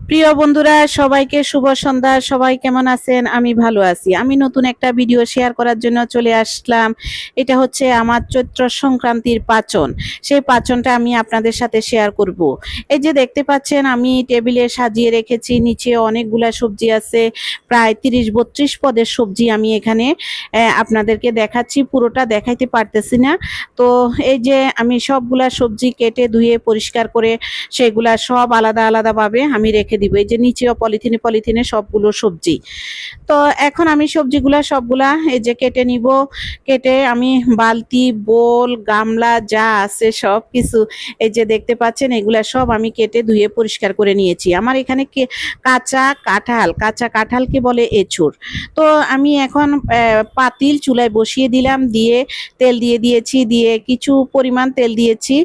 প্রিয় বন্ধুরা, সবাইকে শুভ সন্ধ্যা। সবাই কেমন আছেন? আমি ভালো আছি। আমি নতুন একটা ভিডিও শেয়ার করার জন্য চলে আসলাম। এটা হচ্ছে আমার চৈত্র সংক্রান্তির পাচন। সেই পাচনটা আমি আপনাদের সাথে শেয়ার করব। এই যে দেখতে পাচ্ছেন, আমি টেবিলে সাজিয়ে রেখেছি। নিচে অনেকগুলা সবজি আছে, প্রায় 30-32 পদের সবজি আমি এখানে আপনাদেরকে দেখাচ্ছি। পুরোটা দেখাইতে পারতেছি না। তো এই যে আমি সবগুলা সবজি কেটে ধুয়ে পরিষ্কার করে সেগুলা সব আলাদা আলাদা ভাবে আমি রেখে দিব। এই যে নিচেও পলিথিনে পলিথিনে সবগুলো সবজি। তো এখন আমি সবজিগুলা সবগুলা এই যে কেটে নিব। কেটে আমি বালতি, বোল, গামলা যা আছে সব কিছু এই যে দেখতে পাচ্ছেন, এগুলা সব আমি কেটে ধুয়ে পরিষ্কার করে নিয়েছি। আমার এখানে কাঁচা কাঁঠালকে বলে এঁচুড়। তো আমি এখন পাতিল চুলায় বসিয়ে দিলাম, দিয়ে তেল দিয়ে দিয়েছি, দিয়ে কিছু পরিমাণ তেল দিয়েছি।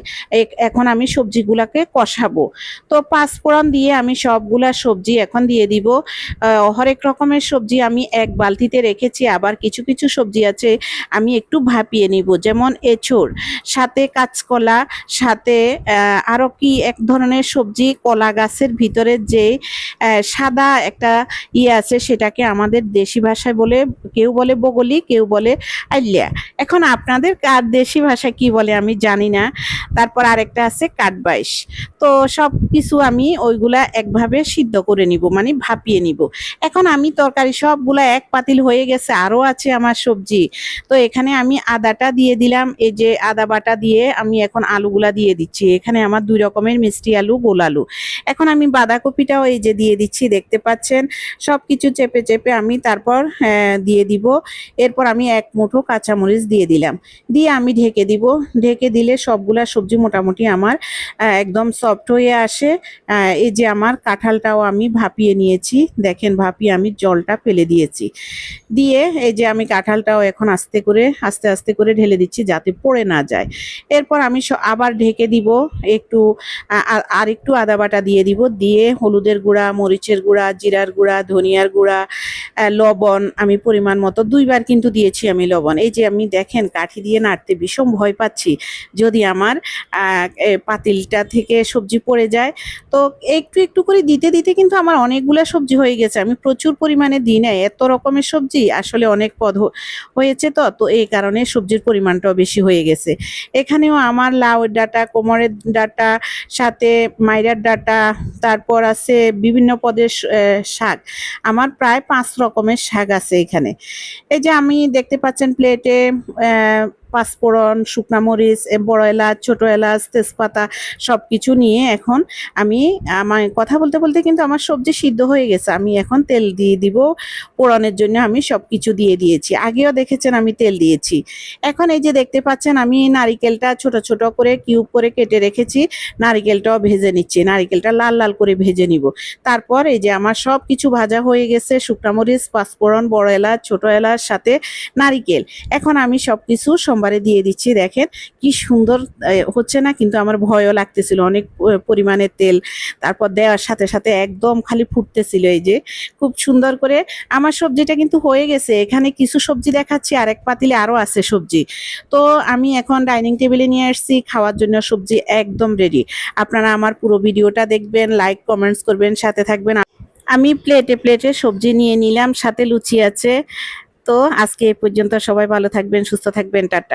এখন আমি সবজিগুলাকে কষাবো। তো পাঁচফোড়ন দিয়ে আমি সবগুলা সবজি এখন দিয়ে দিব। হরেক রকমের সবজি আমি এক বালতিতে রেখেছি, আবার কিছু কিছু সবজি আছে আমি একটু ভাপিয়ে নিব, যেমন এঁচোড়, সাথে কাঁচকলা, সাথে আরো কি এক ধরনের সবজি, কলা গাছের ভিতরে যে সাদা একটা আছে, সেটাকে আমাদের দেশি ভাষায় বলে, কেউ বলে বগলি, কেউ বলে আইলিয়া। এখন আপনাদের কার দেশি ভাষায় কি বলে আমি জানি না। তারপর আরেকটা আছে কাঠবাইশ। তো সব কিছু আমি ওইগুলা একভাবে সিদ্ধ করে নিব, মানে ভাপিয়ে নিব। এখন আমি তরকারি সবগুলা এক পাতিল হয়ে গেছে, আরো আছে আমার সবজি। তো এখানে আমি আদাটা দিয়ে দিলাম। এই যে আদা বাটা দিয়ে আমি এখন আলুগুলা দিয়ে দিচ্ছি। এখানে আমার 2 রকমের মিষ্টি আলু, গোল আলু। এখন আমি বাঁধাকপিটাও এই যে দিয়ে দিচ্ছি, দেখতে পাচ্ছেন। সবকিছু চেপে চেপে আমি তারপর দিয়ে দিব। এরপর আমি এক মুঠো কাঁচামরিচ দিয়ে দিলাম, দিয়ে আমি ঢেকে দিব। ঢেকে দিলে সবগুলা সবজি মোটামুটি আমার একদম সফট হয়ে আসে। এই যে আমার কাঁঠালটাও আমি ভাপিয়ে নিয়েছি, দেখেন ভাপিয়ে আমি জলটা ফেলে দিয়েছি। দিয়ে এই যে আমি কাঁঠালটাও এখন আস্তে আস্তে করে ঢেলে দিচ্ছি, যাতে পড়ে না যায়। এরপর আমি আবার ঢেকে দিব। একটু আর একটু আদা বাটা দিয়ে দিব, দিয়ে হলুদের গুঁড়া, মরিচের গুঁড়া, জিরার গুঁড়া, ধনিয়ার গুঁড়া, লবণ আমি পরিমাণ মতো 2বার কিন্তু দিয়েছি আমি লবণ। এই যে আমি দেখেন কাঠি দিয়ে নাড়তে ভীষণ ভয় পাচ্ছি, যদি আমার পাতিলটা থেকে সবজি পড়ে যায়। তো একটু একটু করে দিতে দিতে কিন্তু আমার অনেকগুলো সবজি হয়ে গেছে। আমি প্রচুর পরিমাণে দিই না, এত রকমের সবজি আসলে অনেক পদ হয়েছে। তো এই কারণে সবজির পরিমাণটাও বেশি হয়ে গেছে। এখানেও আমার লাউয়ের ডাঁটা, কোমরের ডাঁটা, সাথে মাইরার ডাঁটা, তারপর আছে বিভিন্ন পদের শাক। আমার প্রায় 5 রকমের শাক আছে এখানে। এই যে আমি দেখতে পাচ্ছেন প্লেটে পাঁচফোড়ন, শুকনা মরিচ, বড় এলাচ, ছোট এলাচ, তেজপাতা সবকিছু নিয়ে এখন আমি আমার কথা বলতে বলতে কিন্তু আমার সবজি সিদ্ধ হয়ে গেছে। আমি এখন তেল দিয়ে দিব পোড়নের জন্য। আমি সবকিছু দিয়ে দিয়েছি, আগেও দেখেছেন আমি তেল দিয়েছি। এখন এই যে দেখতে পাচ্ছেন, আমি নারিকেলটা ছোট ছোট করে কিউব করে কেটে রেখেছি। নারিকেলটাও ভেজে নিচ্ছি, নারিকেলটা লাল লাল করে ভেজে নিব। তারপর এই যে আমার সব কিছু ভাজা হয়ে গেছে, শুকনা মরিচ, পাঁচফোড়ন, বড় এলাচ, ছোট এলাচ, সাথে নারিকেল। এখন আমি সবকিছু সোমবারে দিয়ে দিচ্ছি। দেখেন কি সুন্দর হচ্ছে না? কিন্তু আমার ভয়ও লাগতেছিল, অনেক পরিমাণে তেল। তারপর দেওয়ার সাথে সাথে একদম খালি ফুটতেছিল। এই যে খুব সুন্দর করে আমার সবজিটা কিন্তু হয়ে গেছে। এখানে কিছু সবজি দেখাচ্ছি, আরেক পাতিলে আরো আছে সবজি। তো আমি এখন ডাইনিং টেবিলে নিয়ে আসছি, খাওয়ার জন্য সবজি একদম রেডি। আপনারা আমার পুরো ভিডিওটা দেখবেন, লাইক কমেন্টস করবেন, সাথে থাকবেন। আমি প্লেটে প্লেটে সবজি নিয়ে নিলাম, সাথে লুচি আছে। তো আজকে এ পর্যন্ত। সবাই ভালো থাকবেন, সুস্থ থাকবেন, টাটা।